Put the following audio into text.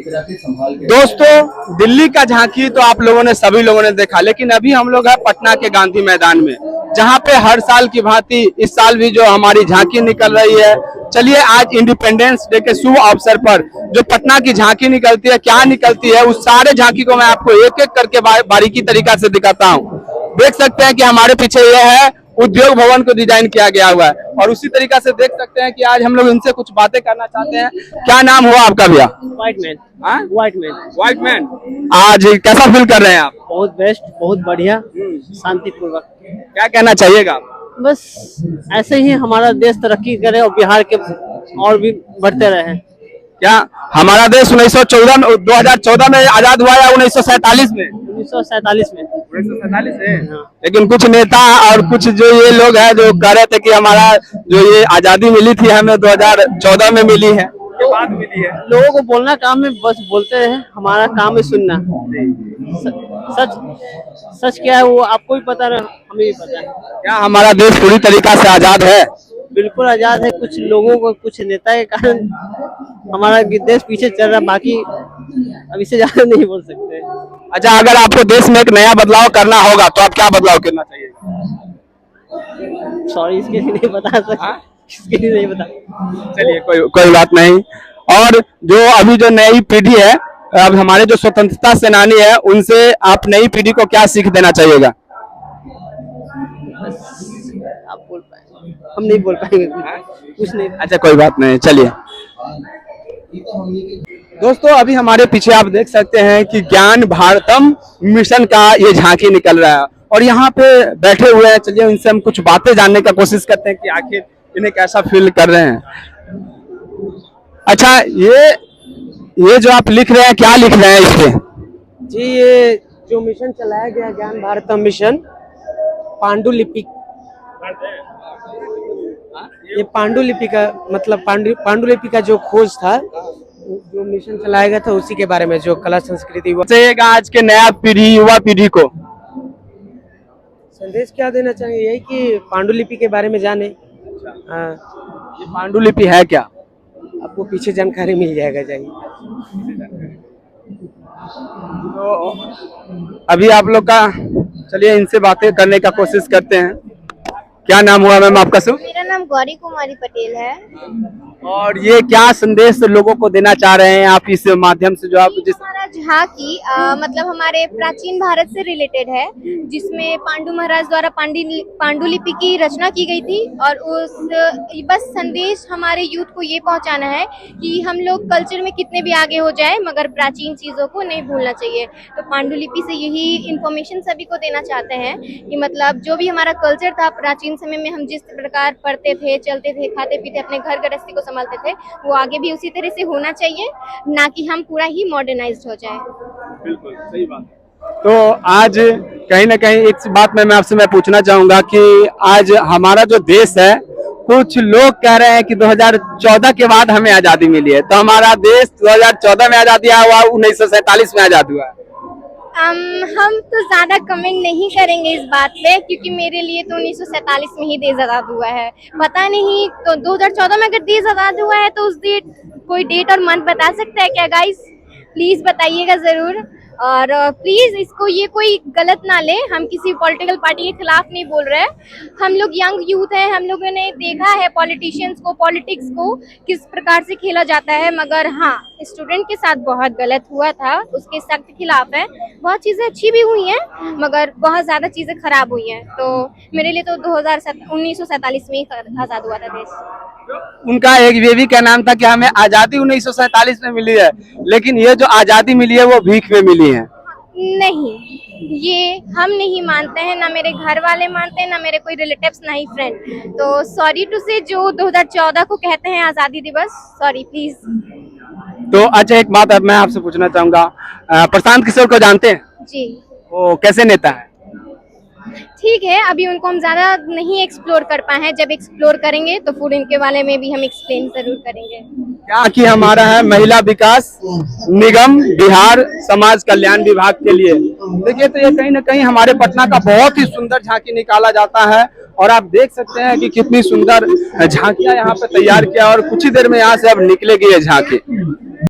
दोस्तों, दिल्ली का झांकी तो आप लोगों ने सभी लोगों ने देखा, लेकिन अभी हम लोग हैं पटना के गांधी मैदान में, जहां पे हर साल की भांति इस साल भी जो हमारी झांकी निकल रही है। चलिए आज इंडिपेंडेंस डे के शुभ अवसर पर जो पटना की झांकी निकलती है, क्या निकलती है, उस सारे झांकी को मैं आपको एक एक करके बारीकी तरीका से दिखाता हूँ। देख सकते हैं कि हमारे पीछे यह है उद्योग भवन को डिजाइन किया गया हुआ है, और उसी तरीका से देख सकते हैं कि आज हम लोग इनसे कुछ बातें करना चाहते हैं। क्या नाम हुआ आपका भैया? White man. व्हाइट मैन, आज कैसा फील कर रहे हैं आप? बहुत बेस्ट, बहुत बढ़िया, शांतिपूर्वक। क्या कहना चाहिएगा आप? बस ऐसे ही हमारा देश तरक्की करे और बिहार के और भी बढ़ते रहे। क्या हमारा देश 2014 में आजाद हुआ या 1947 में? 1947 में। 1947 में। लेकिन कुछ नेता और कुछ जो ये लोग हैं जो कह रहे थे कि हमारा जो ये आजादी मिली थी हमें 2014 में मिली है, बाद मिली है। लोगों को बोलना काम है, बस बोलते हैं, हमारा काम है सुनना। सच क्या है वो आपको भी पता है, हमें भी पता है। क्या हमारा देश पूरी तरीका से आजाद है? बिल्कुल आजाद है। कुछ लोगों को, कुछ नेता के कारण हमारा देश पीछे चल रहा है, बाकी अब इससे ज्यादा नहीं बोल सकते। अच्छा, अगर आपको देश में एक नया बदलाव करना होगा तो आप क्या बदलाव करना चाहिए? सॉरी, इसके लिए नहीं बता सकता। इसके लिए नहीं बता। चलिए कोई बात नहीं। और जो अभी जो नई पीढ़ी है, अब हमारे जो स्वतंत्रता सेनानी है, उनसे आप नई पीढ़ी को क्या सीख देना चाहिएगा? आप बोल पाएंगे, हम नहीं बोल पाएंगे कुछ नहीं। अच्छा कोई बात नहीं, चलिए। दोस्तों, अभी हमारे पीछे आप देख सकते हैं कि ज्ञान भारतम मिशन का ये झांकी निकल रहा है, और यहाँ पे बैठे हुए हैं। चलिए इनसे हम कुछ बातें जानने का कोशिश करते हैं कि आखिर इन्हें कैसा फील कर रहे हैं। अच्छा, ये जो आप लिख रहे हैं, क्या लिख रहे हैं इस पे? जी, ये जो मिशन चलाया गया ज्ञान भारतम मिशन, पांडुलिपि, ये पांडुलिपि का मतलब पांडुलिपि का जो खोज था, जो मिशन चलाया गया था, उसी के बारे में जो कला संस्कृति चाहिएगा आज के नया पीढ़ी, युवा पीढ़ी को संदेश क्या देना चाहेंगे? यही कि पांडुलिपि के बारे में जाने। ये पांडुलिपि है क्या? आपको पीछे जानकारी मिल जाएगा, जाइए। तो अभी आप लोग का, चलिए इनसे बातें करने का कोशिश करते हैं। क्या नाम हुआ मैम आपका? शुभ? मेरा नाम गौरी कुमारी पटेल है। और ये क्या संदेश लोगों को देना चाह रहे हैं आप इस माध्यम से, जो आप हमारा झांकी मतलब हमारे प्राचीन भारत से रिलेटेड है, जिसमें पांडु महाराज द्वारा पांडुलिपि की रचना की गई थी, और उस बस संदेश हमारे यूथ को ये पहुंचाना है कि हम लोग कल्चर में कितने भी आगे हो जाए, मगर प्राचीन चीजों को नहीं भूलना चाहिए। तो पांडुलिपि से यही इंफॉर्मेशन सभी को देना चाहते हैं कि मतलब जो भी हमारा कल्चर था प्राचीन समय में, हम जिस प्रकार पढ़ते थे, चलते थे, खाते पीते, अपने घर गृहस्थी को संभालते थे, वो आगे भी उसी तरह से होना चाहिए, ना कि हम पूरा ही मॉडर्नाइज्ड हो जाए। बिल्कुल सही बात। तो आज कहीं ना कहीं एक बात मैं आपसे पूछना चाहूंगा कि आज हमारा जो देश है, कुछ लोग कह रहे हैं कि 2014 के बाद हमें आजादी मिली है, तो हमारा देश 2014 में आजादी हुआ, 1947 में आजाद हुआ। हम तो ज्यादा कमेंट नहीं करेंगे इस बात पे, क्योंकि मेरे लिए तो 1947 में ही देश आजाद हुआ है। पता नहीं तो 2014 में अगर देश आजाद हुआ है तो उस कोई डेट और मंथ बता सकता है क्या गाइस? प्लीज बताइएगा जरूर। और प्लीज इसको ये कोई गलत ना ले, हम किसी पॉलिटिकल पार्टी के खिलाफ नहीं बोल रहे हैं। हम लोग यंग यूथ हैं, हम लोगों ने देखा है पॉलिटिशियंस को, पॉलिटिक्स को किस प्रकार से खेला जाता है, मगर हाँ, स्टूडेंट के साथ बहुत गलत हुआ था, उसके सख्त खिलाफ है। बहुत चीजें अच्छी भी हुई हैं, मगर बहुत ज्यादा चीजें खराब हुई हैं। तो मेरे लिए तो 1947 में ही आजाद हुआ था देश। उनका एक ये भी क्या नाम था कि हमें आजादी 1947 में मिली है, लेकिन ये जो आजादी मिली है वो भीख में मिली है। नहीं, ये हम नहीं मानते हैं, ना मेरे घर वाले मानते हैं, ना मेरे कोई रिलेटिव्स, ना ही फ्रेंड। तो सॉरी टू से जो 2014 को कहते हैं आजादी दिवस, सॉरी प्लीज। तो अच्छा, एक बात अब मैं आपसे पूछना चाहूंगा, प्रशांत किशोर को जानते हैं? जी। वो कैसे नेता है? ठीक है, अभी उनको हम ज्यादा नहीं एक्सप्लोर कर पाए हैं, जब एक्सप्लोर करेंगे तो फिर इनके बारे में भी हम एक्सप्लेन जरूर करेंगे। क्या कि हमारा है महिला विकास निगम बिहार समाज कल्याण विभाग के लिए। देखिए, तो ये कहीं ना कहीं हमारे पटना का बहुत ही सुंदर झांकी निकाला जाता है, और आप देख सकते हैं कि कितनी सुंदर झांकियां यहाँ पे तैयार किया, और कुछ ही देर में यहाँ से अब निकलेगी ये झांकी।